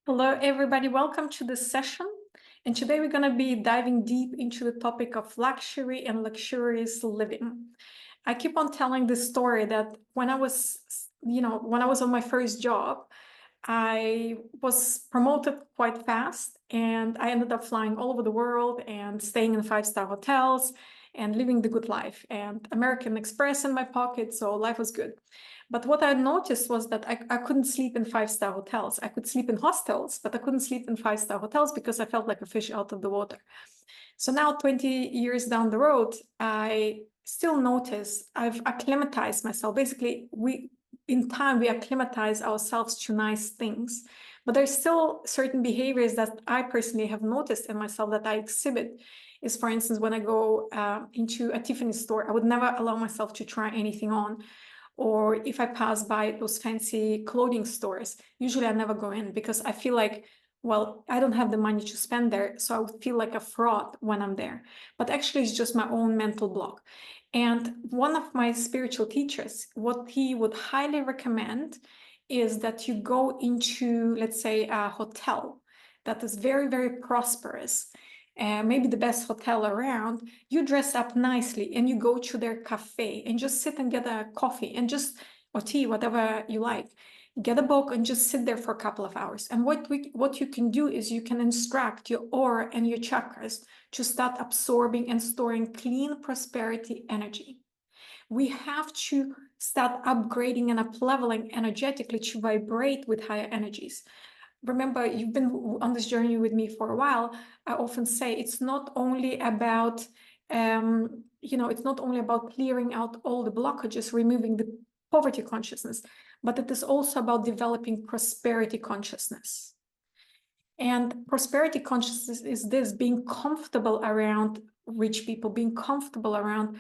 Hello, everybody. Welcome to this session. And today we're going to be diving deep into the topic of luxury and luxurious living. I keep on telling this story that when I was, when I was on my first job, I was promoted quite fast and I ended up flying all over the world and staying in five-star hotels and living the good life and American Express in my pocket. So life was good. But what I noticed was that I couldn't sleep in five-star hotels. I could sleep in hostels, but I couldn't sleep in five-star hotels because I felt like a fish out of the water. So now, 20 years down the road, I still notice I've acclimatized myself. Basically, in time we acclimatize ourselves to nice things, but there's still certain behaviors that I personally have noticed in myself that I exhibit. Is, for instance, when I go into a Tiffany store, I would never allow myself to try anything on. Or if I pass by those fancy clothing stores, usually I never go in because I feel like, well, I don't have the money to spend there, so I would feel like a fraud when I'm there. But actually, it's just my own mental block. And one of my spiritual teachers, what he would highly recommend is that you go into, let's say, a hotel that is very, very prosperous, maybe the best hotel around. You dress up nicely and you go to their cafe and just sit and get a coffee and just, or tea, whatever you like. Get a book and just sit there for a couple of hours. And what you can do is you can instruct your aura and your chakras to start absorbing and storing clean prosperity energy. We have to start upgrading and up-leveling energetically to vibrate with higher energies. Remember, you've been on this journey with me for a while. I often say it's not only about, it's not only about clearing out all the blockages, removing the poverty consciousness, but it is also about developing prosperity consciousness. And prosperity consciousness is this: being comfortable around rich people, being comfortable around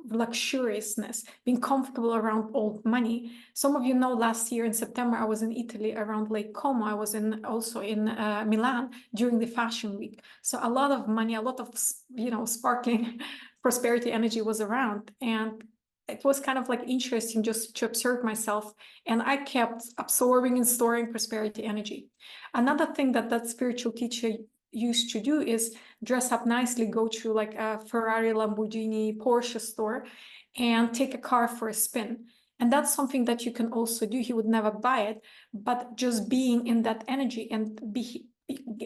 luxuriousness, being comfortable around old money. Some of you know last year in September, I was in Italy around Lake Como. I was also in Milan during the fashion week. So a lot of money, a lot of, sparkling prosperity energy was around. And it was kind of like interesting just to observe myself. And I kept absorbing and storing prosperity energy. Another thing that spiritual teacher used to do is dress up nicely, go to like a Ferrari, Lamborghini, Porsche store and take a car for a spin. And that's something that you can also do. He would never buy it, but just being in that energy and be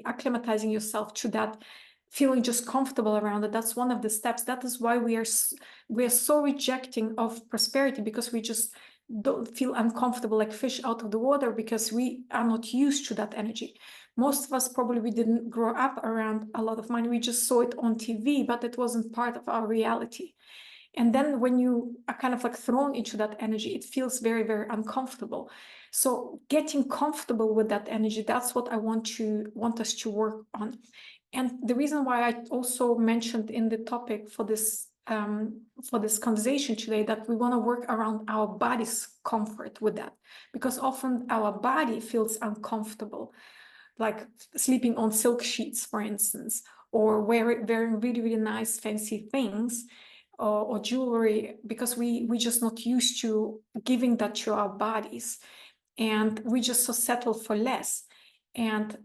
acclimatizing yourself to that, feeling just comfortable around it. That's one of the steps. That is why we are so rejecting of prosperity, because we just don't feel uncomfortable like fish out of the water because we are not used to that energy. Most of us probably we didn't grow up around a lot of money. We just saw it on TV, but it wasn't part of our reality. And then when you are kind of like thrown into that energy, it feels very, very uncomfortable. So getting comfortable with that energy, that's what I want us to work on. And the reason why I also mentioned in the topic for this conversation today that we want to work around our body's comfort with that, because often our body feels uncomfortable, like sleeping on silk sheets, for instance, or wearing really, really nice fancy things or jewelry, because we just not used to giving that to our bodies, and we just so settle for less. And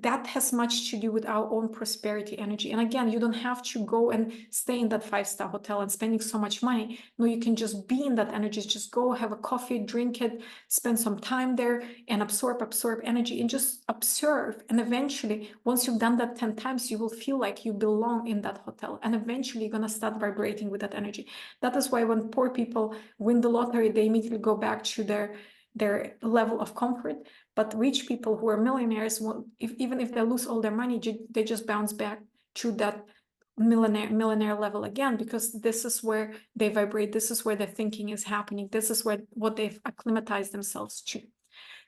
that has much to do with our own prosperity energy. And again, you don't have to go and stay in that five-star hotel and spending so much money. No, you can just be in that energy. Just go have a coffee, drink it, spend some time there and absorb energy and just observe. And eventually, once you've done that 10 times, you will feel like you belong in that hotel. And eventually you're going to start vibrating with that energy. That is why when poor people win the lottery, they immediately go back to their level of comfort. But rich people who are millionaires, even if they lose all their money, they just bounce back to that millionaire level again, because this is where they vibrate. This is where their thinking is happening. This is what they've acclimatized themselves to.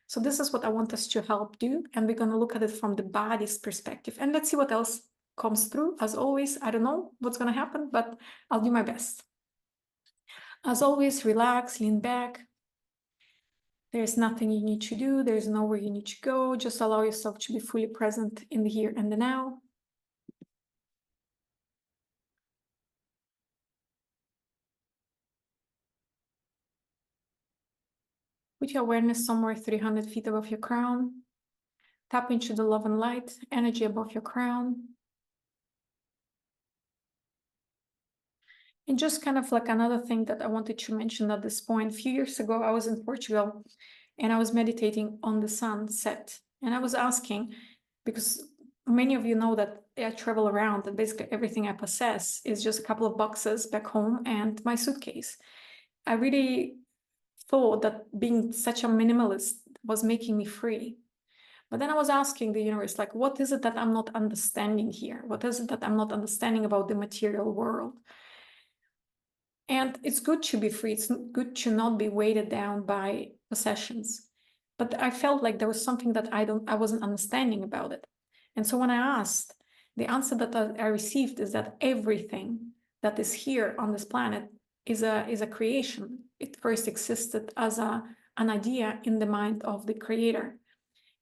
So this is what I want us to help do. And we're going to look at it from the body's perspective. And let's see what else comes through. As always, I don't know what's going to happen, but I'll do my best. As always, relax, lean back. There's nothing you need to do. There's nowhere you need to go. Just allow yourself to be fully present in the here and the now. Put your awareness somewhere 300 feet above your crown. Tap into the love and light energy above your crown. And just kind of like another thing that I wanted to mention at this point, a few years ago, I was in Portugal and I was meditating on the sunset. And I was asking, because many of you know that I travel around and basically everything I possess is just a couple of boxes back home and my suitcase. I really thought that being such a minimalist was making me free. But then I was asking the universe, like, what is it that I'm not understanding here? What is it that I'm not understanding about the material world? And it's good to be free. It's good to not be weighted down by possessions. But I felt like there was something that I wasn't understanding about it. And so when I asked, the answer that I received is that everything that is here on this planet is a creation. It first existed as an idea in the mind of the creator.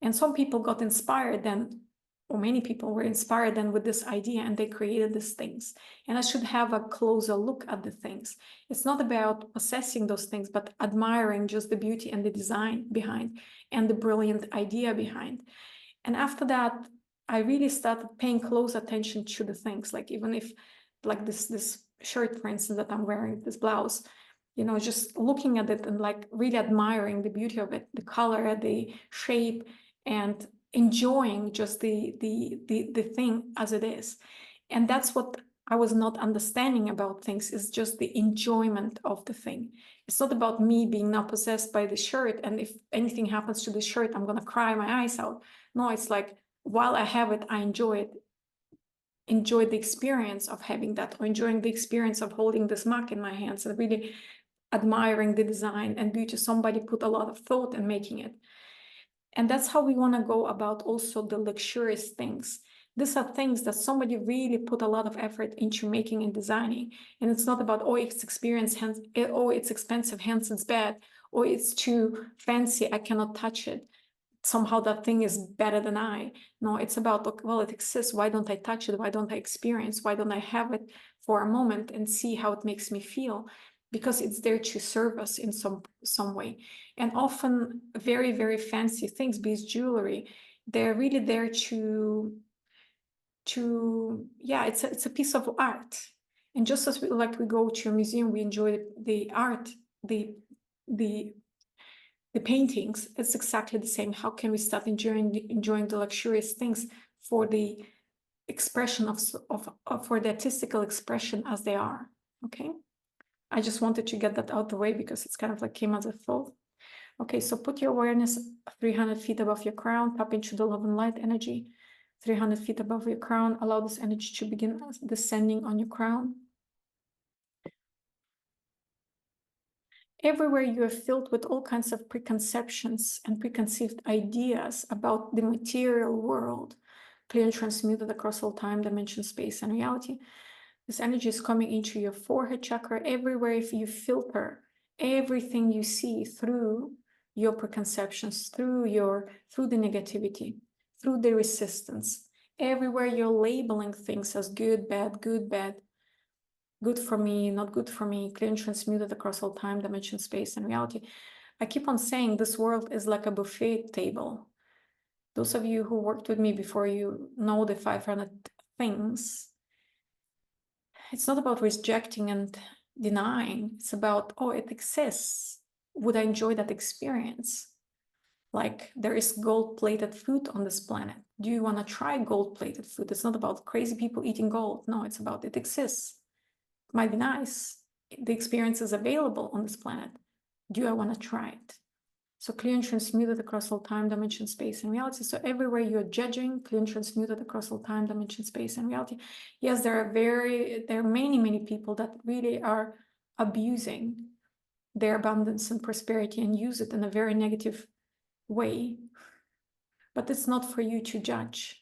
And some people got inspired then, or many people were inspired then with this idea and they created these things. And I should have a closer look at the things. It's not about possessing those things, but admiring just the beauty and the design behind and the brilliant idea behind. And after that, I really started paying close attention to the things, like even if like this shirt, for instance, that I'm wearing, this blouse, just looking at it and like really admiring the beauty of it, the color, the shape, and enjoying just the thing as it is. And that's what I was not understanding about things, is just the enjoyment of the thing. It's not about me being now possessed by the shirt, and if anything happens to the shirt, I'm gonna cry my eyes out. No, it's like while I have it, I enjoy the experience of having that, or enjoying the experience of holding this mug in my hands and really admiring the design and beauty. Somebody put a lot of thought in making it. And that's how we want to go about also the luxurious things. These are things that somebody really put a lot of effort into making and designing. And it's not about, oh, it's experience, hence, oh, it's expensive, hence it's bad, or it's too fancy, I cannot touch it. Somehow that thing is better than I. No, it's about, look, well, it exists. Why don't I touch it? Why don't I experience? Why don't I have it for a moment and see how it makes me feel? Because it's there to serve us in some way. And often very, very fancy things, be it jewelry, they're really there to yeah, it's a piece of art. And just as we go to a museum, we enjoy the art, the the paintings, it's exactly the same. How can we start enjoying the luxurious things for the expression for the artistical expression as they are? Okay, I just wanted to get that out of the way because it's kind of like came as a thought. Okay, so put your awareness 300 feet above your crown, tap into the love and light energy. 300 feet above your crown, allow this energy to begin descending on your crown. Everywhere you are filled with all kinds of preconceptions and preconceived ideas about the material world, clear and transmuted across all time, dimension, space, and reality. This energy is coming into your forehead chakra. Everywhere, if you filter everything you see through your preconceptions, through the negativity, through the resistance, everywhere you're labeling things as good, bad, good for me, not good for me, clear and transmuted across all time, dimension, space, and reality. I keep on saying this world is like a buffet table. Those of you who worked with me before, you know the 500 things. It's not about rejecting and denying. It's about, oh, it exists. Would I enjoy that experience? Like there is gold-plated food on this planet. Do you want to try gold-plated food? It's not about crazy people eating gold. No, it's about it exists. It might be nice. The experience is available on this planet. Do I want to try it? So clear and transmuted across all time, dimension, space, and reality. So everywhere you're judging, clear and transmuted across all time, dimension, space, and reality. Yes, there are many people that really are abusing their abundance and prosperity and use it in a very negative way. But it's not for you to judge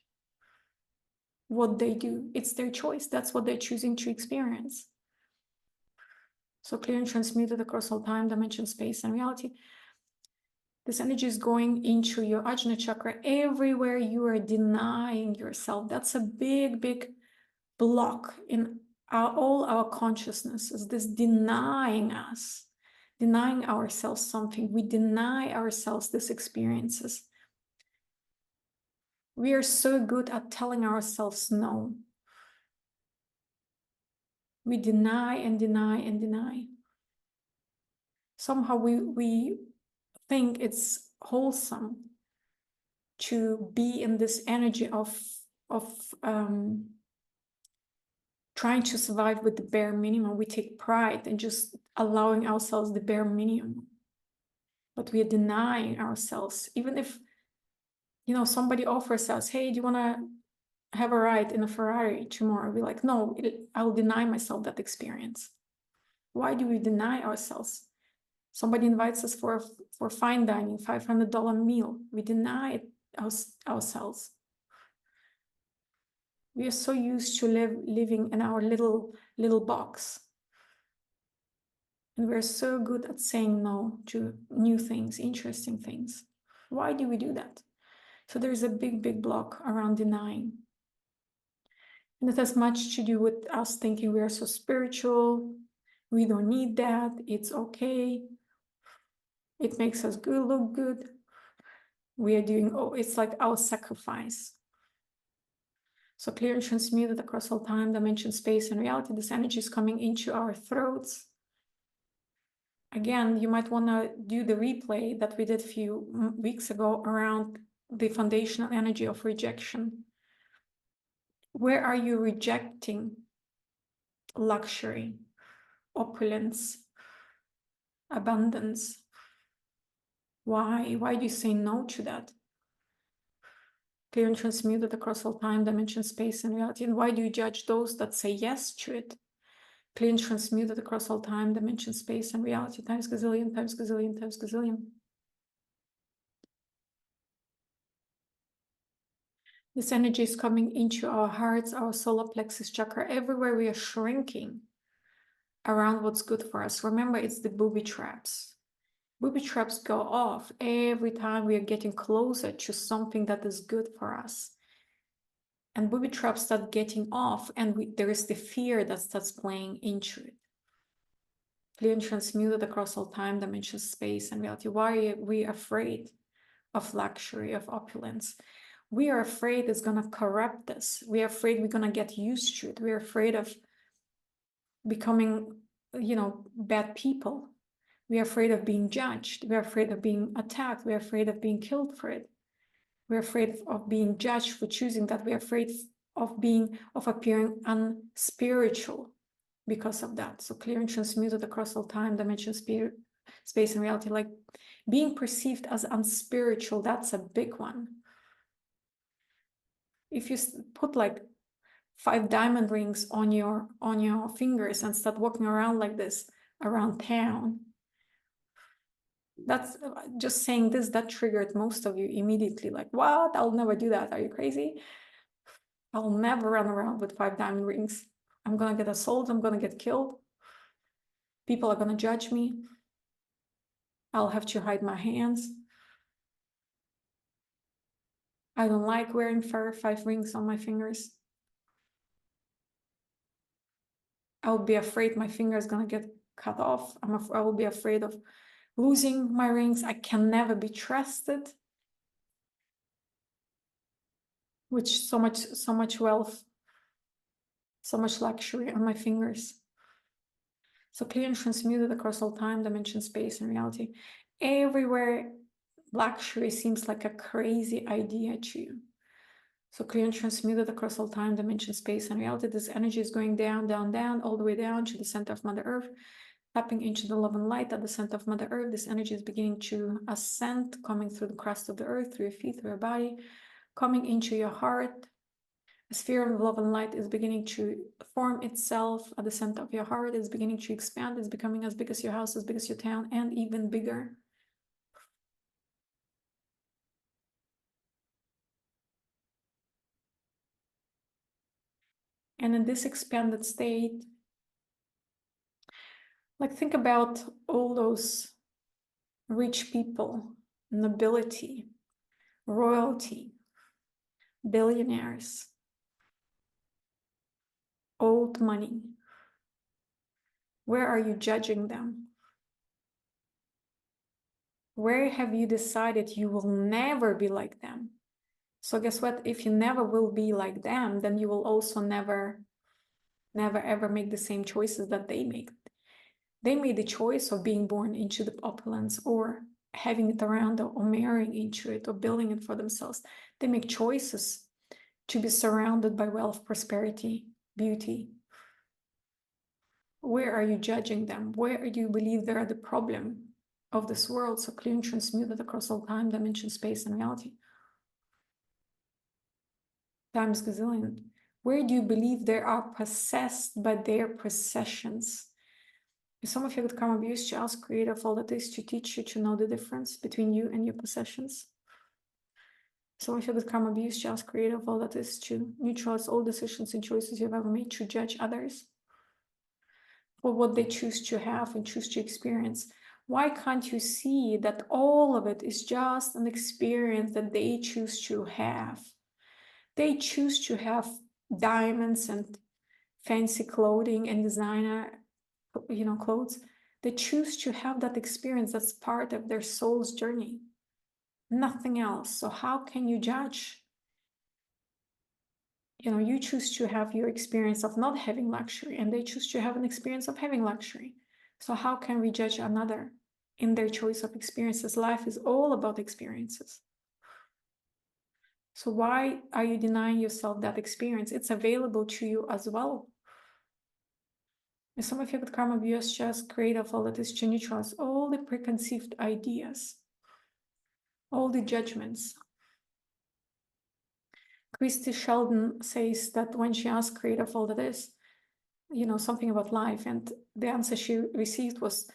what they do. It's their choice. That's what they're choosing to experience. So clear and transmuted across all time, dimension, space, and reality. This energy is going into your Ajna chakra. Everywhere you are denying yourself. That's a big block in all our consciousness, is this denying us, denying ourselves something. We deny ourselves these experiences. We are so good at telling ourselves no. We deny and deny and deny. Somehow we think it's wholesome to be in this energy of trying to survive with the bare minimum. We take pride in just allowing ourselves the bare minimum, but we are denying ourselves. Even if, you know, somebody offers us, hey, do you want to have a ride in a Ferrari tomorrow? We're like, no, I'll deny myself that experience. Why do we deny ourselves? Somebody invites us for fine dining, $500 meal. We deny it ourselves. We are so used to living in our little box. And we're so good at saying no to new things, interesting things. Why do we do that? So there's a big block around denying. And it has much to do with us thinking we are so spiritual. We don't need that. It's okay. It makes us look good. We are doing, it's like our sacrifice. So clear and transmuted across all time, dimension, space, and reality. This energy is coming into our throats. Again, you might want to do the replay that we did a few weeks ago around the foundational energy of rejection. Where are you rejecting luxury, opulence, abundance? Why? Why do you say no to that? Clear and transmuted across all time, dimension, space, and reality. And why do you judge those that say yes to it? Clear and transmuted across all time, dimension, space, and reality, times gazillion, times gazillion, times gazillion. This energy is coming into our hearts, our solar plexus chakra, everywhere we are shrinking around what's good for us. Remember, it's the booby traps. Booby traps go off every time we are getting closer to something that is good for us. And booby traps start getting off, and there is the fear that starts playing into it. Clear and transmuted across all time, dimension, space, and reality. Why are we afraid of luxury, of opulence? We are afraid it's going to corrupt us. We are afraid we're going to get used to it. We're afraid of becoming, bad people. We're afraid of being judged. We're afraid of being attacked. We're afraid of being killed for it. We're afraid of being judged for choosing that. We're afraid of appearing unspiritual because of that. So clear and transmuted across all time, dimension, spirit, space, and reality. Like being perceived as unspiritual, that's a big one. If you put like 5 diamond rings on your fingers and start walking around like this around town, that's just saying this, that triggered most of you immediately. Like, what? I'll never do that. Are you crazy? I'll never run around with 5 diamond rings. I'm gonna get assaulted. I'm gonna get killed. People are gonna judge me. I'll have to hide my hands. I don't like wearing 5 rings on my fingers. I'll be afraid my finger is gonna get cut off. I will be afraid of losing my rings. I can never be trusted. Which so much wealth, so much luxury on my fingers. So clear and transmuted across all time, dimension, space, and reality. Everywhere luxury seems like a crazy idea to you. So clear and transmuted across all time, dimension, space, and reality. This energy is going down, down, down, all the way down to the center of Mother Earth, tapping into the love and light at the center of Mother Earth. This energy is beginning to ascend, coming through the crust of the earth, through your feet, through your body, coming into your heart. A sphere of love and light is beginning to form itself at the center of your heart. It's beginning to expand. It's becoming as big as your house, as big as your town, and even bigger. And in this expanded state, like think about all those rich people, nobility, royalty, billionaires, old money. Where are you judging them? Where have you decided you will never be like them? So guess what? If you never will be like them, then you will also never ever make the same choices that they make. They made the choice of being born into the opulence, or having it around, or marrying into it, or building it for themselves. They make choices to be surrounded by wealth, prosperity, beauty. Where are you judging them? Where do you believe they are the problem of this world? So clear and transmuted across all time, dimension, space, and reality. Times gazillion. Where do you believe they are possessed by their possessions? Some of you with karma abuse, to ask creator of all that is to teach you to know the difference between you and your possessions. Some of you with karma abuse, to ask creator of all that is to neutralize all decisions and choices you've ever made to judge others for what they choose to have and choose to experience. Why can't you see that all of it is just an experience that they choose to have? They choose to have diamonds and fancy clothing and designer, clothes. They choose to have that experience. That's part of their soul's journey, nothing else. So how can you judge? You choose to have your experience of not having luxury, and they choose to have an experience of having luxury. So how can we judge another in their choice of experiences? Life is all about experiences. So why are you denying yourself that experience? It's available to you as well. And some of you with karma abuse just create a fall that is to neutralize all the preconceived ideas, all the judgments. Christy Sheldon says that when she asked creator of all that is, something about life, and the answer she received was,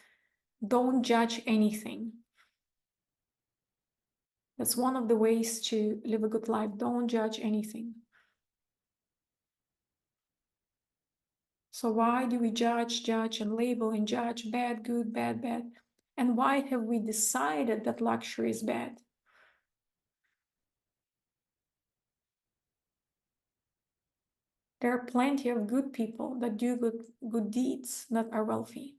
don't judge anything. That's one of the ways to live a good life. Don't judge anything. So why do we judge, and label and judge bad, good, bad, bad? And why have we decided that luxury is bad? There are plenty of good people that do good deeds that are wealthy.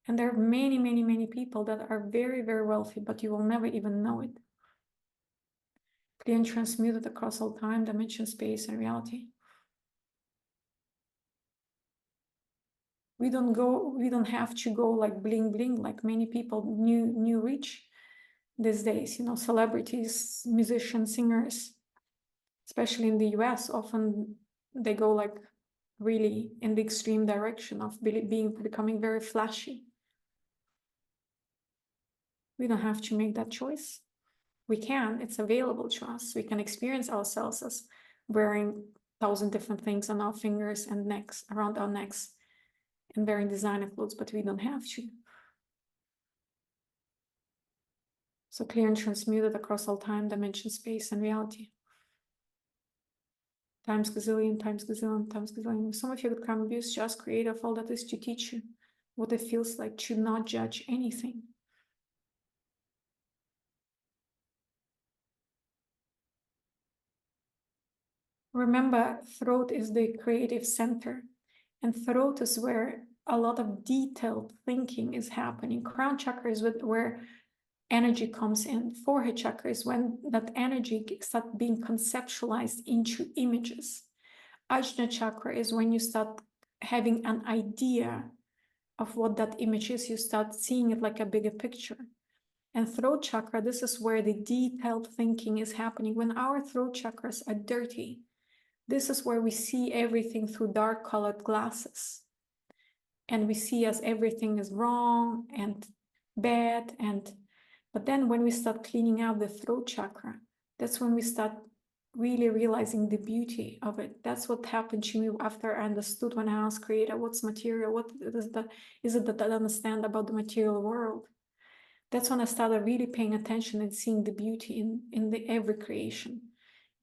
And there are many, many, many people that are very, very wealthy, but you will never even know it. Clear and transmuted across all time, dimension, space, and reality. We don't have to go like bling bling, like many people new rich these days, celebrities, musicians, singers, especially in the US, often they go like really in the extreme direction of becoming very flashy. We don't have to make that choice. We can, it's available to us. We can experience ourselves as wearing 1,000 different things on our fingers and necks, around our necks, and wearing designer clothes, but we don't have to. So clear and transmuted across all time, dimension, space, and reality. Times gazillion, times gazillion, times gazillion. Some of you with karma abuse, just create a fall that is to teach you what it feels like to not judge anything. Remember, throat is the creative center, and throat is where a lot of detailed thinking is happening. Crown chakra is where energy comes in. Forehead chakra is when that energy starts being conceptualized into images. Ajna chakra is when you start having an idea of what that image is. You start seeing it like a bigger picture. And throat chakra, this is where the detailed thinking is happening. When our throat chakras are dirty, this is where we see everything through dark colored glasses. And we see as everything is wrong and bad. But then when we start cleaning out the throat chakra, that's when we start really realizing the beauty of it. That's what happened to me after I understood, when I asked creator, what's material? What is it that I understand about the material world? That's when I started really paying attention and seeing the beauty in every creation,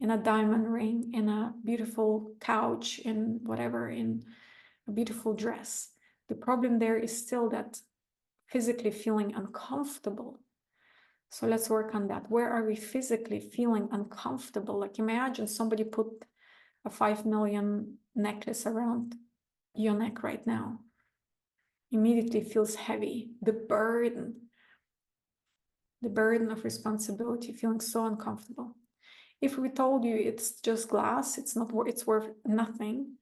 in a diamond ring, in a beautiful couch, in whatever, in a beautiful dress. The problem there is still that physically feeling uncomfortable. So let's work on that. Where are we physically feeling uncomfortable? Like imagine somebody put a 5 million necklace around your neck right now. Immediately feels heavy, the burden. The burden of responsibility, feeling so uncomfortable. If we told you it's just glass, it's worth nothing,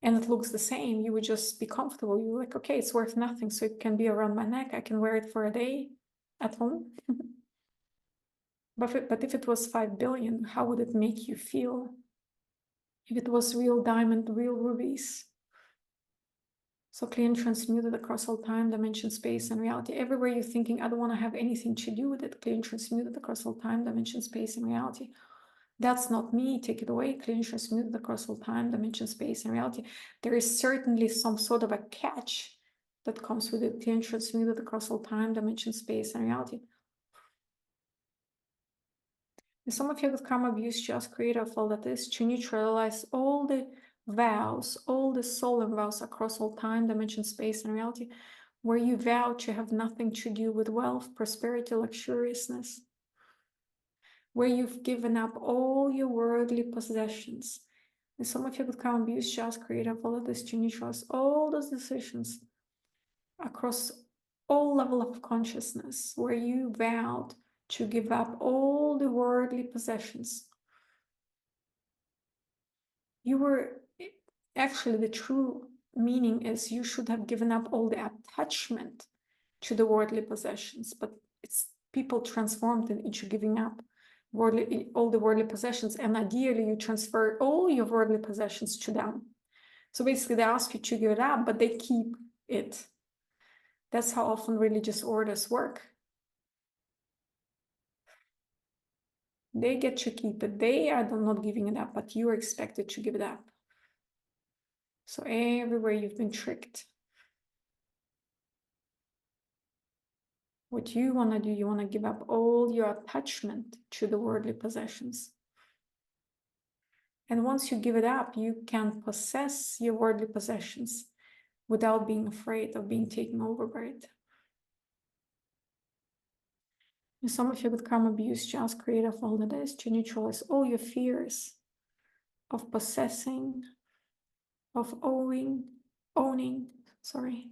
and it looks the same, you would just be comfortable. You're like, okay, it's worth nothing, so it can be around my neck. I can wear it for a day at home. But if it was 5 billion, how would it make you feel? If it was real diamond, real rubies. So clear and transmuted across all time, dimension, space, and reality. Everywhere you're thinking, I don't want to have anything to do with it, clear and transmuted across all time, dimension, space, and reality. That's not me, take it away, clear and transmuted across all time, dimension, space, and reality. There is certainly some sort of a catch that comes with it, clear and transmuted across all time, dimension, space, and reality. And some of you with karma abuse just create a fall that is to neutralize all the vows, all the solemn vows across all time, dimension, space, and reality, where you vow to have nothing to do with wealth, prosperity, luxuriousness, where you've given up all your worldly possessions. And some of you with karma abuse just create a fall that is to neutralize all those decisions across all level of consciousness, where you vowed to give up all the worldly possessions. You were actually, the true meaning is you should have given up all the attachment to the worldly possessions, but it's people transformed it into giving up all the worldly possessions, and ideally you transfer all your worldly possessions to them. So basically they ask you to give it up, but they keep it. That's how often religious orders work. They get to keep it. They are not giving it up, but you are expected to give it up. So everywhere you've been tricked. What you want to do, you want to give up all your attachment to the worldly possessions. And once you give it up, you can possess your worldly possessions without being afraid of being taken over by it. And some of you with karma abuse just create a fall that is to neutralize all your fears of possessing, of owning, sorry.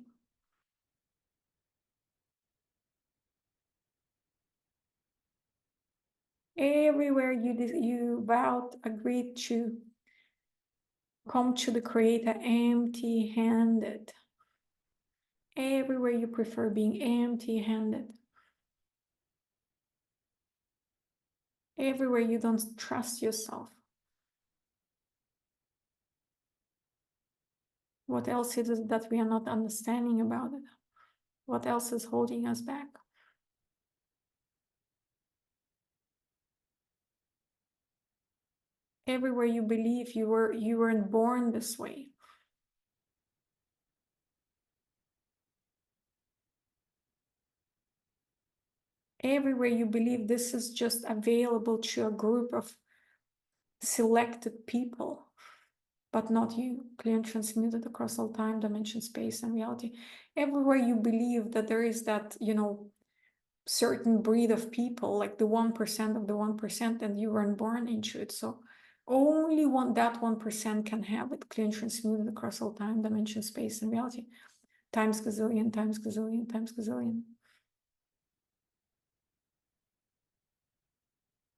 Everywhere you vowed, agreed to come to the Creator empty-handed. Everywhere you prefer being empty-handed. Everywhere you don't trust yourself. What else is it that we are not understanding about it? What else is holding us back? Everywhere you believe you weren't born this way. Everywhere you believe this is just available to a group of selected people, but not you, clear and transmuted across all time, dimension, space, and reality. Everywhere you believe that there is that, certain breed of people, like the 1% of the 1%, and you weren't born into it. So only that 1% can have it, clear and transmuted across all time, dimension, space, and reality. Times gazillion, times gazillion, times gazillion.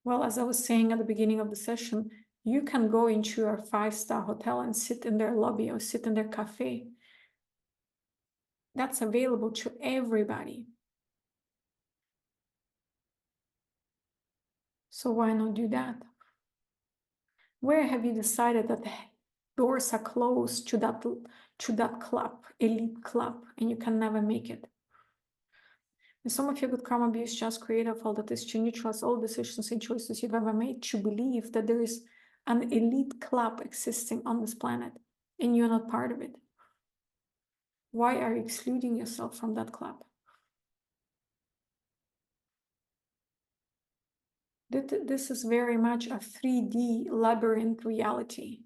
Well, as I was saying at the beginning of the session, you can go into a 5-star hotel and sit in their lobby or sit in their cafe. That's available to everybody. So why not do that? Where have you decided that the doors are closed to that club, elite club, and you can never make it? And some of you with karma abuse just create a fall that is to neutralize all decisions and choices you've ever made, to believe that there is an elite club existing on this planet and you're not part of it. Why are you excluding yourself from that club? This is very much a 3D labyrinth reality.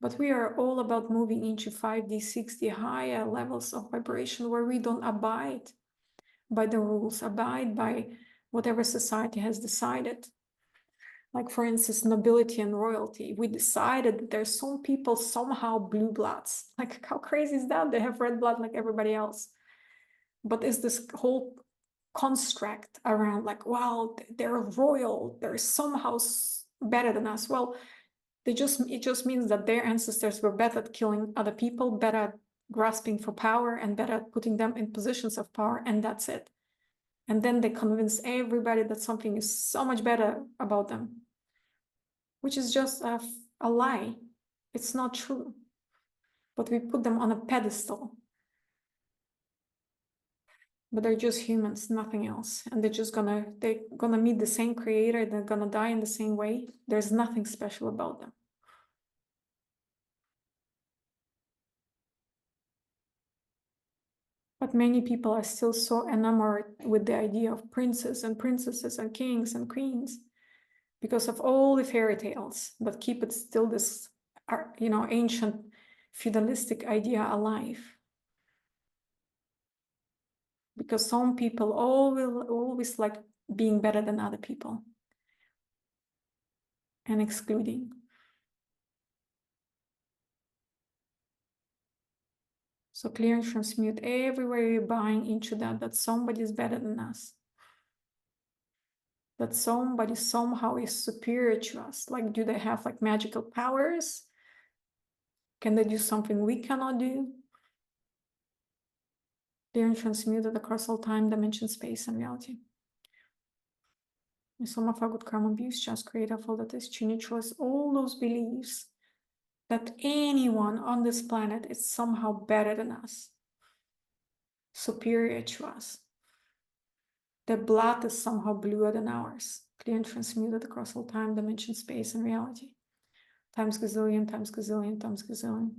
But we are all about moving into 5D, 6D, higher levels of vibration where we don't abide by the rules, abide by whatever society has decided. Like, for instance, nobility and royalty. We decided that there's some people somehow blue bloods. Like, how crazy is that? They have red blood like everybody else. But is this whole construct around like, well, they're royal, they're somehow better than us. Well, it just means that their ancestors were better at killing other people, better at grasping for power, and better at putting them in positions of power, and that's it. And then they convince everybody that something is so much better about them, which is just a lie. It's not true. But we put them on a pedestal. But they're just humans, nothing else. And they're gonna meet the same creator, they're gonna die in the same way. There's nothing special about them. But many people are still so enamored with the idea of princes and princesses and kings and queens because of all the fairy tales that keep it still this, ancient feudalistic idea alive. Because some people always like being better than other people and excluding. So clear and transmute everywhere you're buying into that somebody is better than us. That somebody somehow is superior to us. Like, do they have like magical powers? Can they do something we cannot do? Clear and transmuted across all time, dimension, space, and reality. And some of our good karma abuse just create a fall that is to neutralize all those beliefs that anyone on this planet is somehow better than us, superior to us. Their blood is somehow bluer than ours, clear and transmuted across all time, dimension, space, and reality. Times gazillion, times gazillion, times gazillion.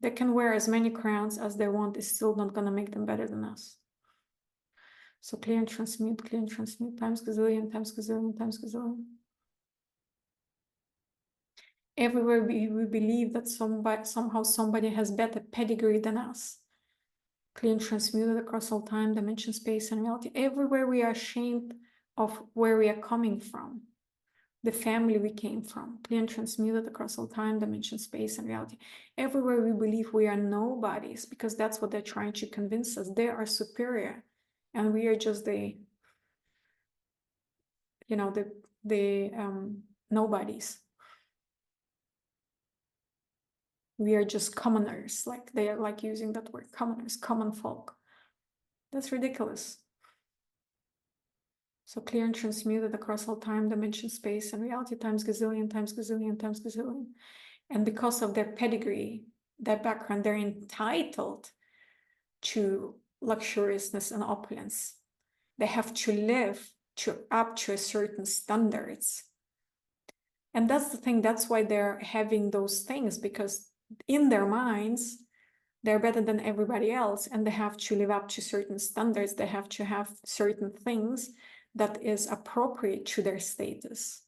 They can wear as many crowns as they want, it's still not gonna make them better than us. So clear and transmute, times gazillion, times gazillion, times gazillion. Everywhere we believe that somehow somebody has better pedigree than us. Clear and transmuted across all time, dimension, space, and reality. Everywhere we are ashamed of where we are coming from, the family we came from. Clear and transmuted across all time, dimension, space, and reality. Everywhere we believe we are nobodies, because that's what they're trying to convince us. They are superior, and we are just the nobodies. We are just commoners, like they are like using that word, commoners, common folk. That's ridiculous. So clear and transmuted across all time, dimension, space, and reality, times gazillion, times gazillion, times gazillion. And because of their pedigree, their background, they're entitled to luxuriousness and opulence. They have to live up to a certain standards. And that's the thing, that's why they're having those things, because in their minds, they're better than everybody else, and they have to live up to certain standards. They have to have certain things that is appropriate to their status.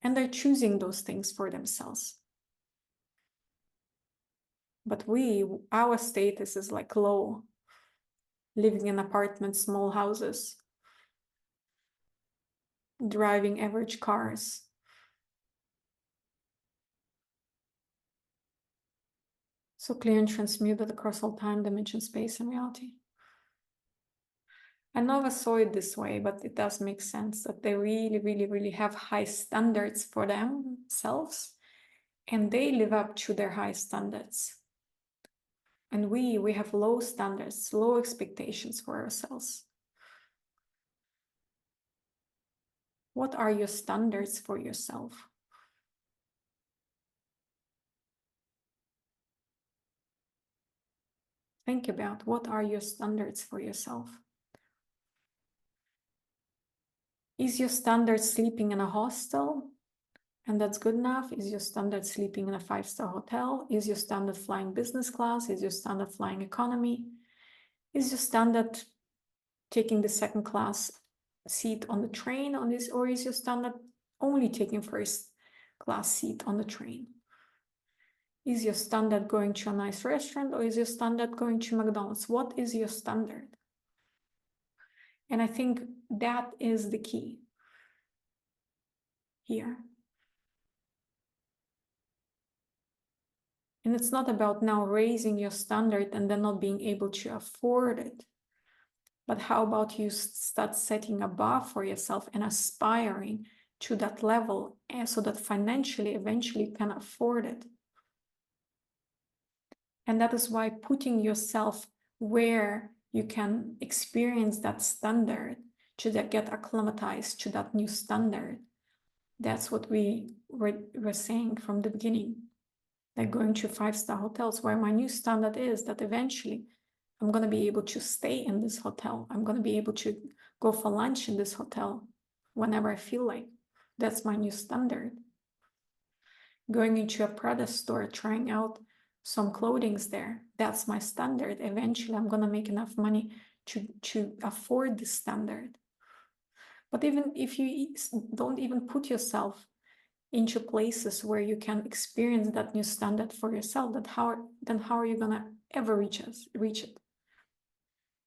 And they're choosing those things for themselves. But our status is like low, living in apartments, small houses, driving average cars. So clear and transmuted across all time, dimension, space, and reality. I never saw it this way, but it does make sense that they really, really, really have high standards for themselves, and they live up to their high standards. And we have low standards, low expectations for ourselves. What are your standards for yourself? Think about what are your standards for yourself? Is your standard sleeping in a hostel? And that's good enough? Is your standard sleeping in a 5-star hotel? Is your standard flying business class? Is your standard flying economy? Is your standard taking the second class seat on the train on this, or is your standard only taking first class seat on the train? Is your standard going to a nice restaurant, or is your standard going to McDonald's? What is your standard? And I think that is the key here. And it's not about now raising your standard and then not being able to afford it. But how about you start setting a bar for yourself and aspiring to that level, and so that financially, eventually, you can afford it. And that is why putting yourself where you can experience that standard, to get acclimatized to that new standard. That's what we were saying from the beginning. Like going to 5-star hotels, where my new standard is that eventually I'm going to be able to stay in this hotel. I'm going to be able to go for lunch in this hotel whenever I feel like. That's my new standard. Going into a Prada store, trying out some clothings there, that's my standard. Eventually, I'm going to make enough money to afford this standard. But even if you don't even put yourself into places where you can experience that new standard for yourself, then how are you going to ever reach it?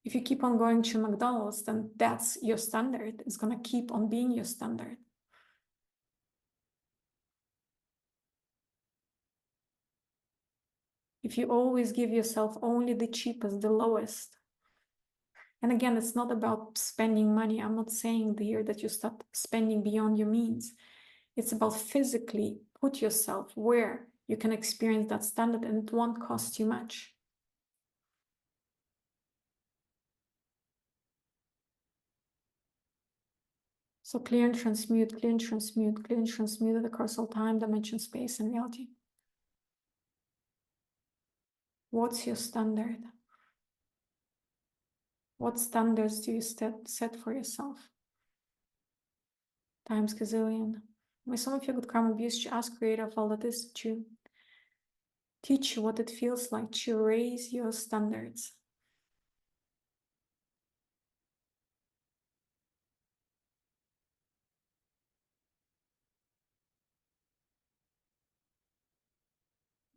If you keep on going to McDonald's, then that's your standard. It's going to keep on being your standard. If you always give yourself only the cheapest, the lowest, and again, it's not about spending money. I'm not saying here that you start spending beyond your means. It's about physically put yourself where you can experience that standard and it won't cost you much. So clear and transmute, clear and transmute, clear and transmute across all time, dimension, space, and reality. What's your standard? What standards do you set for yourself? Times gazillion. May some of your good karma be used to ask Creator of all that is to teach you what it feels like to raise your standards.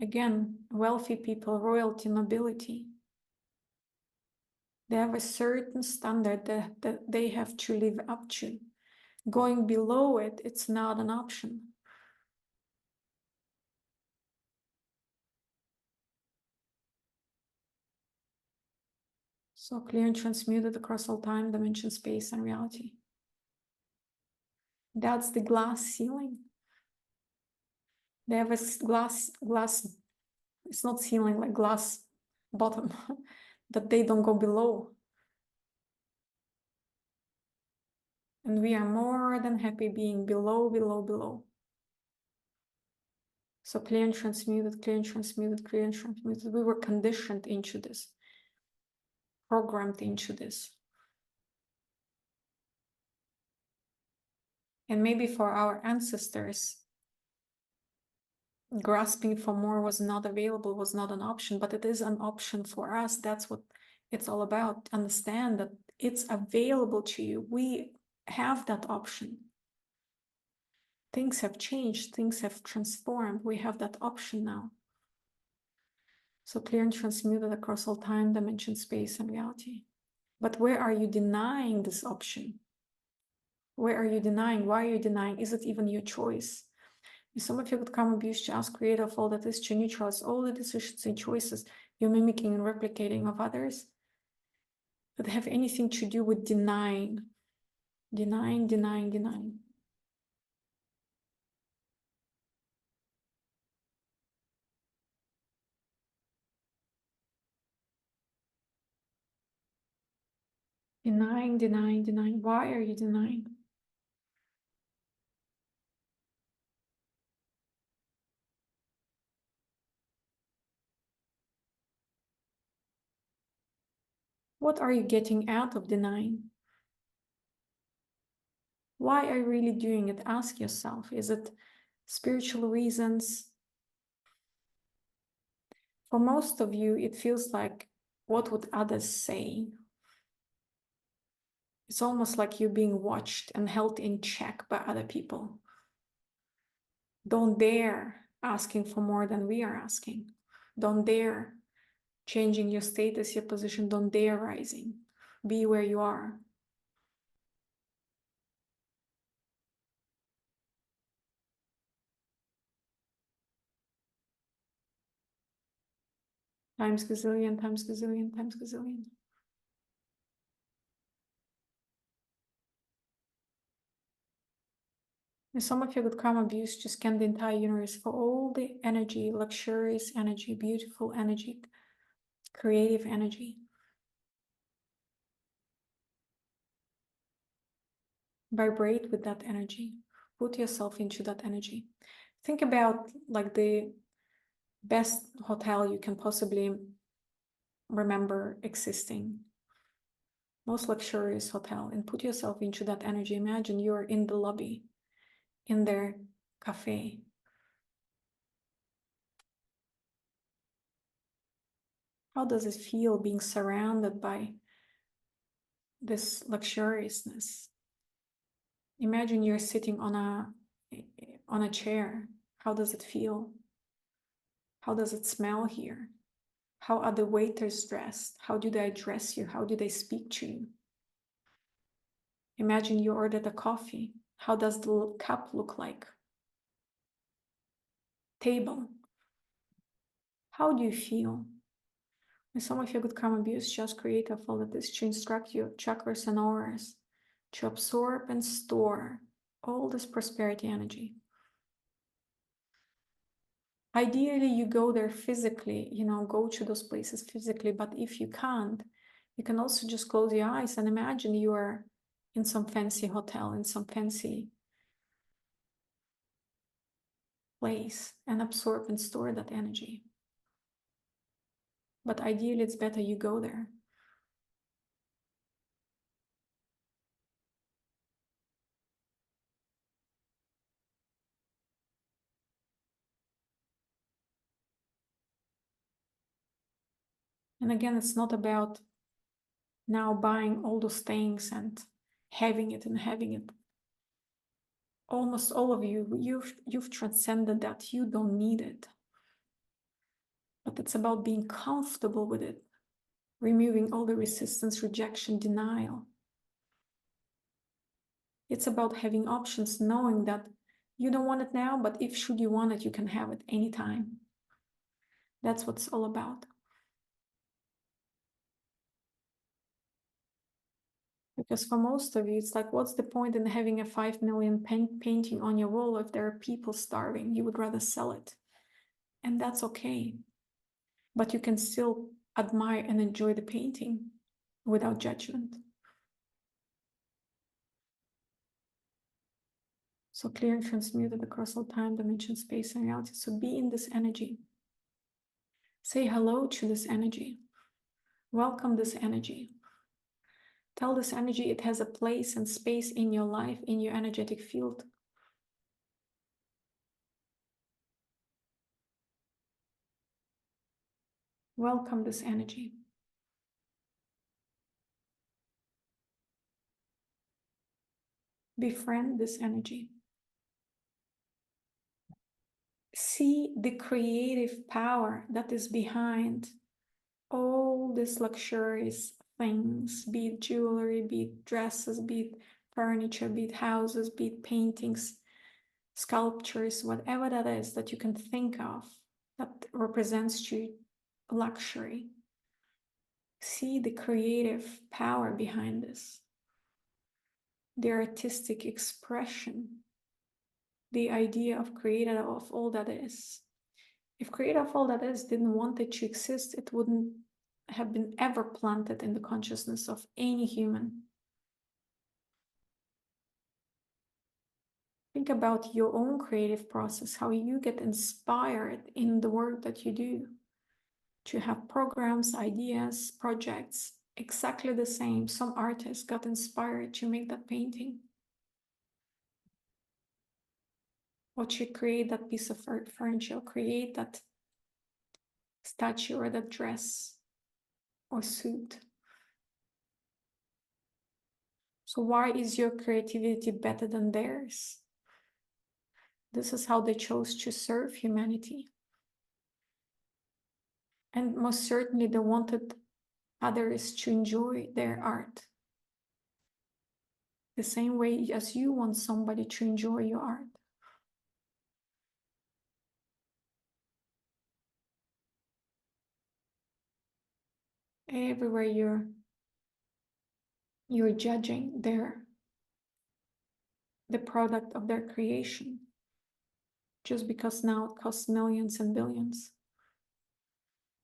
Again, wealthy people, royalty, nobility, they have a certain standard that they have to live up to. Going below it, it's not an option. So clear and transmuted across all time, dimension, space, and reality. That's the glass ceiling. They have a glass, it's not ceiling, like glass bottom, that they don't go below. And we are more than happy being below, below, below. So clear and transmuted, clear and transmuted, clear and transmuted. We were conditioned into this, programmed into this. And maybe for our ancestors, grasping for more was not available, was not an option, but it is an option for us. That's what it's all about. Understand that it's available to you. We have that option. Things have changed, things have transformed. We have that option now. So clear and transmuted across all time, dimension, space, and reality. But where are you denying this option? Where are you denying? Why are you denying? Is it even your choice? Some of you could come abuse to ask Creator of all that is to neutralize all the decisions and choices you're mimicking and replicating of others that have anything to do with denying. Denying, denying, denying. Denying, denying, denying. Why are you denying? What are you getting out of denying? Why are you really doing it? Ask yourself. Is it spiritual reasons? For most of you, it feels like, what would others say? It's almost like you're being watched and held in check by other people. Don't dare asking for more than we are asking. Don't dare changing your status, your position. Don't dare rising. Be where you are. Times gazillion, times gazillion, times gazillion. And some of you with karma abuse to scan the entire universe for all the energy, luxurious energy, beautiful energy, creative energy. Vibrate with that energy. Put yourself into that energy. Think about like the best hotel you can possibly remember existing, most luxurious hotel, and put yourself into that energy. Imagine you're in the lobby, in their cafe. How does it feel being surrounded by this luxuriousness? Imagine you're sitting on a chair. How does it feel? How does it smell here? How are the waiters dressed? How do they address you? How do they speak to you? Imagine you ordered a coffee. How does the cup look like? Table. How do you feel? And some of your good karma abuse just create a follow this to instruct your chakras and auras to absorb and store all this prosperity energy. Ideally, you go there physically, go to those places physically, but if you can't, you can also just close your eyes and imagine you are in some fancy hotel, in some fancy place, and absorb and store that energy. But ideally, it's better you go there. And again, it's not about now buying all those things and having it and having it. Almost all of you've transcended that. You don't need it. But it's about being comfortable with it, removing all the resistance, rejection, denial. It's about having options, knowing that you don't want it now, but if should you want it, you can have it anytime. That's what it's all about. Because for most of you, it's like, what's the point in having a 5 million painting on your wall if there are people starving? You would rather sell it. And that's okay. But you can still admire and enjoy the painting without judgment. So clear and transmuted across all time, dimension, space, and reality. So be in this energy. Say hello to this energy. Welcome this energy. Tell this energy it has a place and space in your life, in your energetic field. Welcome this energy. Befriend this energy. See the creative power that is behind all these luxurious things, be it jewelry, be it dresses, be it furniture, be it houses, be it paintings, sculptures, whatever that is that you can think of that represents to you luxury. See the creative power behind this, the artistic expression, the idea of creator of all that is. If creator of all that is didn't want it to exist, it wouldn't have been ever planted in the consciousness of any human. Think about your own creative process, how you get inspired in the work that you do, to have programs, ideas, projects, exactly the same. Some artist got inspired to make that painting, or to create that piece of furniture, create that statue or that dress or suit. So why is your creativity better than theirs? This is how they chose to serve humanity. And most certainly they wanted others to enjoy their art. The same way as you want somebody to enjoy your art. Everywhere you're judging, they're the product of their creation, just because now it costs millions and billions.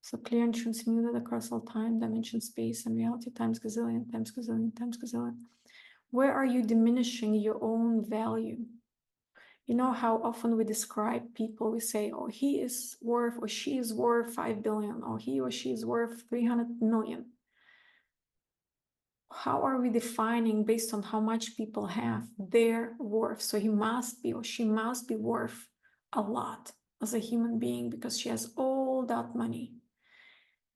So clear and transmuted across all time, dimension, space, and reality times gazillion, times gazillion, times gazillion. Where are you diminishing your own value? You know how often we describe people, we say, oh, he is worth or she is worth 5 billion, or he or she is worth 300 million. How are we defining based on how much people have their worth? So he must be or she must be worth a lot as a human being because she has all that money.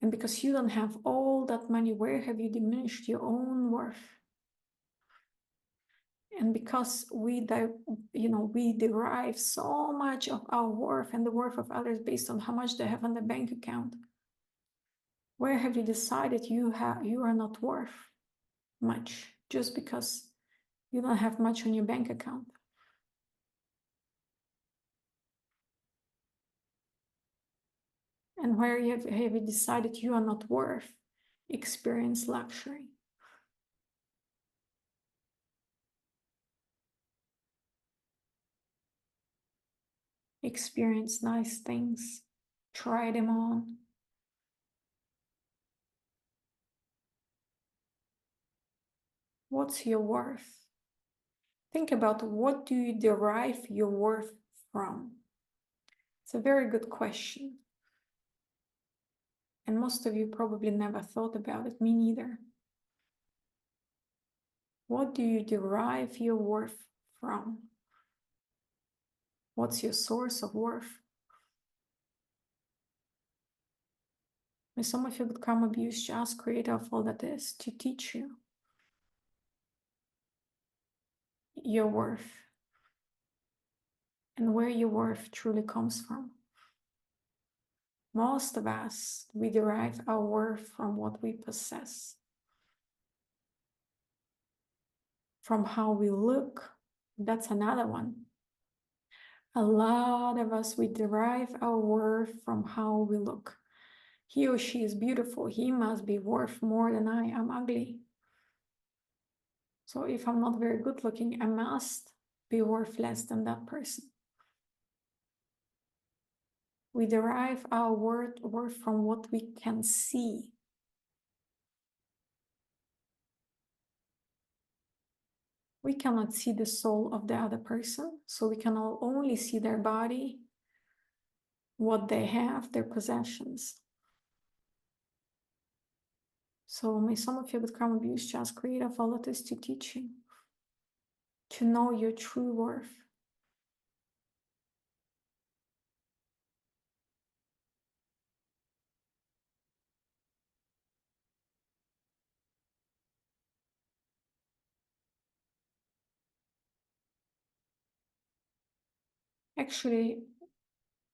And because you don't have all that money, where have you diminished your own worth? And because we derive so much of our worth and the worth of others based on how much they have on the bank account, where have you decided you are not worth much just because you don't have much on your bank account? And where have you decided you are not worth experience luxury? Experience nice things, try them on. What's your worth? Think about, what do you derive your worth from? It's a very good question. And most of you probably never thought about it, me neither. What do you derive your worth from? What's your source of worth? May some of you become abused, just creator of all that is, to teach you your worth and where your worth truly comes from. Most of us, we derive our worth from what we possess, from how we look. That's another one. A lot of us, we derive our worth from how we look. He or she is beautiful. He must be worth more than I am ugly. So if I'm not very good looking, I must be worth less than that person. We derive our worth from what we can see. We cannot see the soul of the other person, so we can only see their body, what they have, their possessions. So may some of you become abused, just create a volatility to teach you to know your true worth. Actually,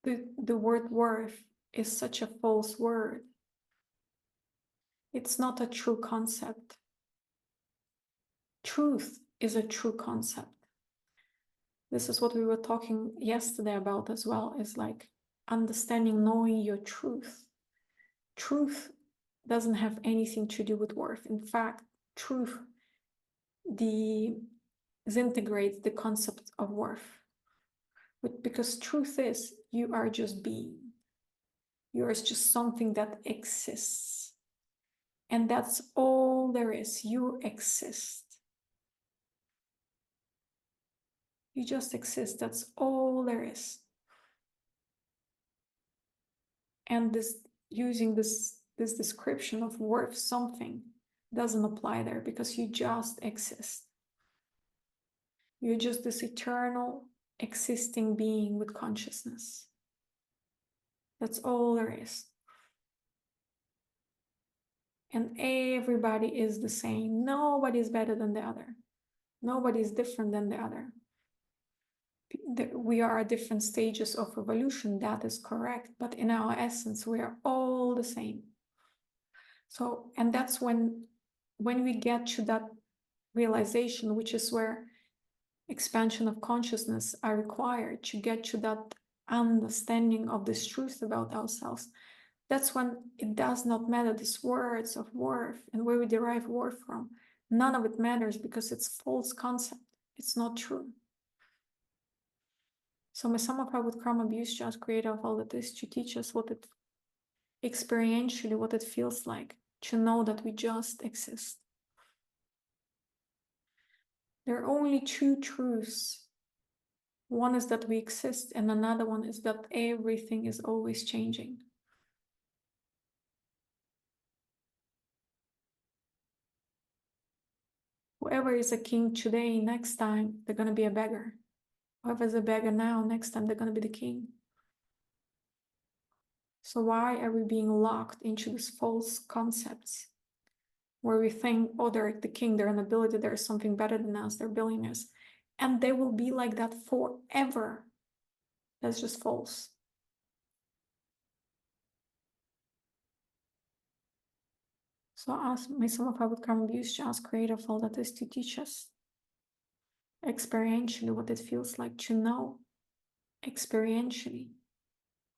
the word worth is such a false word. It's not a true concept. Truth is a true concept. This is what we were talking yesterday about as well, is like understanding, knowing your truth. Truth doesn't have anything to do with worth. In fact, truth disintegrates the concept of worth. But because truth is, you are just being. You are just something that exists. And that's all there is. You exist. You just exist. That's all there is. And using this description of worth something doesn't apply there, because you just exist. You're just this eternal existing being with consciousness. That's all there is. And everybody is the same. Nobody is better than the other. Nobody is different than the other. We are at different stages of evolution, that is correct, but in our essence, we are all the same. So, and that's when we get to that realization, which is where expansion of consciousness are required to get to that understanding of this truth about ourselves. That's when it does not matter these words of worth and where we derive worth from. None of it matters, because it's false concept. It's not true. So my sum of with karma abuse just create of all that is to teach us what it experientially what it feels like to know that we just exist. There are only two truths. One is that we exist, and another one is that everything is always changing. Whoever is a king today, next time they're going to be a beggar. Whoever is a beggar now, next time they're going to be the king. So why are we being locked into these false concepts where we think, oh, they're the king, they're an ability, there's something better than us, they're billionaires, and they will be like that forever? That's just false. So ask my sum of with karma abuse to ask creator all that is to teach us experientially what it feels like to know experientially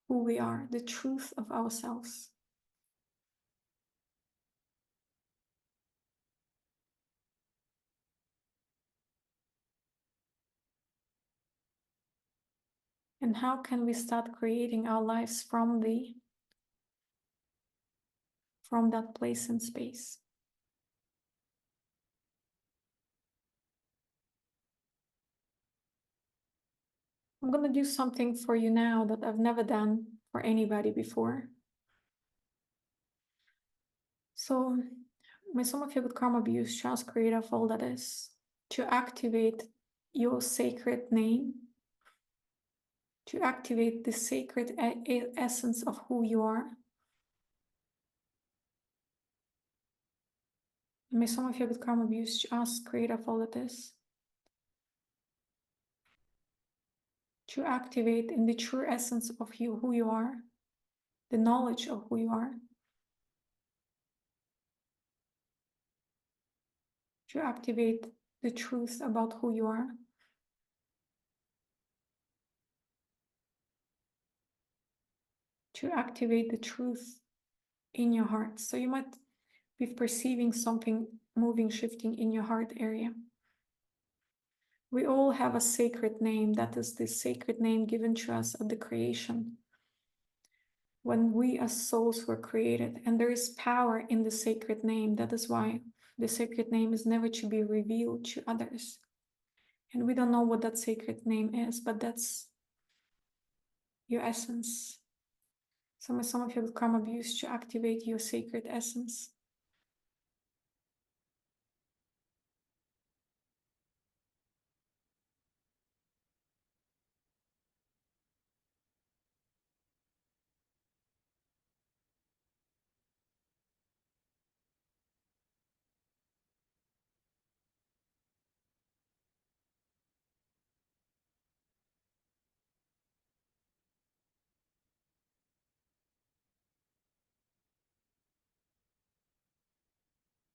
who we are, the truth of ourselves. And how can we start creating our lives from that place and space? I'm going to do something for you now that I've never done for anybody before. So my sum of with karma abuse just create of all that is to activate your sacred name, to activate the sacred essence of who you are. And may some of you with karma abuse just create of all that is to activate in the true essence of you, who you are, the knowledge of who you are, to activate the truth about who you are, to activate the truth in your heart. So you might be perceiving something moving, shifting in your heart area. We all have a sacred name. That is the sacred name given to us at the creation, when we as souls were created. And there is power in the sacred name. That is why the sacred name is never to be revealed to others. And we don't know what that sacred name is, but that's your essence. So some of you will karma abuse to activate your sacred essence.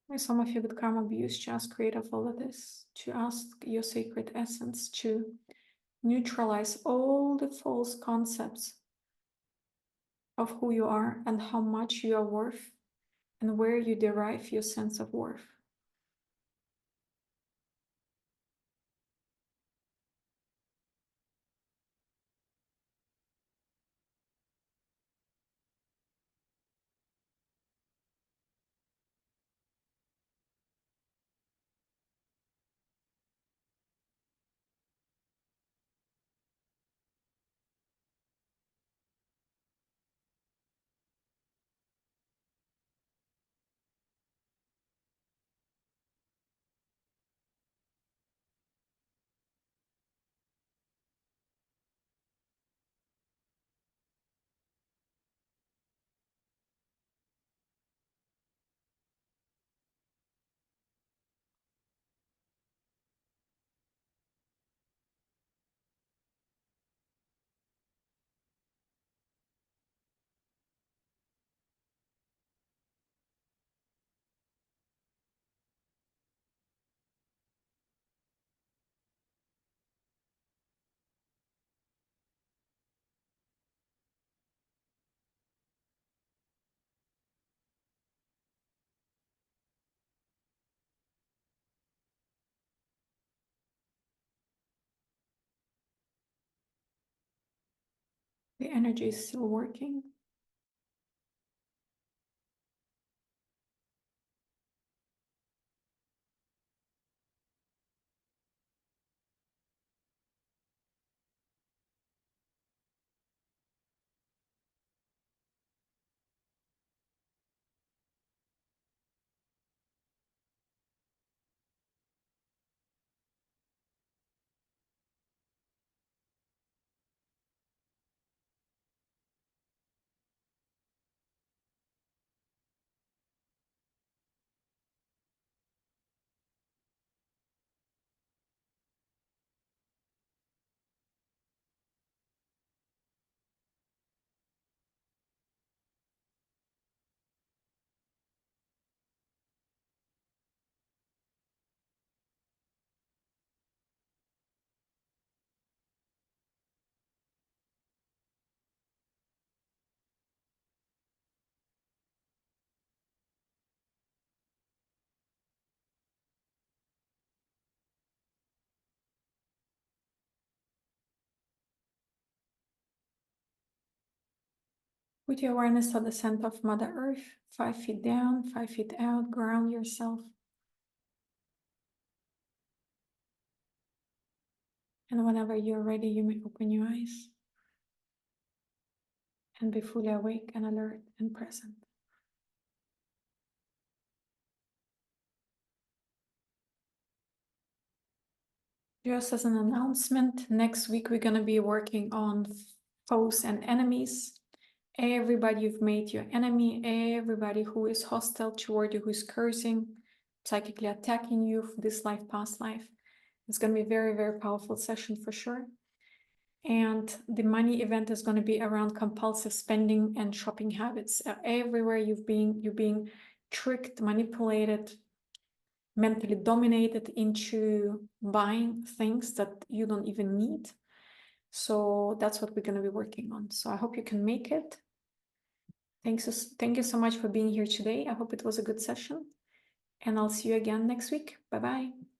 Or some of you with karma abuse just create of all of this to ask your sacred essence to neutralize all the false concepts of who you are and how much you are worth and where you derive your sense of worth. The energy is still working. Put your awareness at the center of Mother Earth, 5 feet down, 5 feet out, ground yourself. And whenever you're ready, you may open your eyes and be fully awake and alert and present. Just as an announcement, next week we're going to be working on foes and enemies. Everybody you've made your enemy, everybody who is hostile toward you, who is cursing, psychically attacking you for this life, past life. It's going to be a very, very powerful session for sure. And the money event is going to be around compulsive spending and shopping habits. Everywhere you're being tricked, manipulated, mentally dominated into buying things that you don't even need. So that's what we're going to be working on. So I hope you can make it. Thank you so much for being here today. I hope it was a good session. And I'll see you again next week. Bye-bye.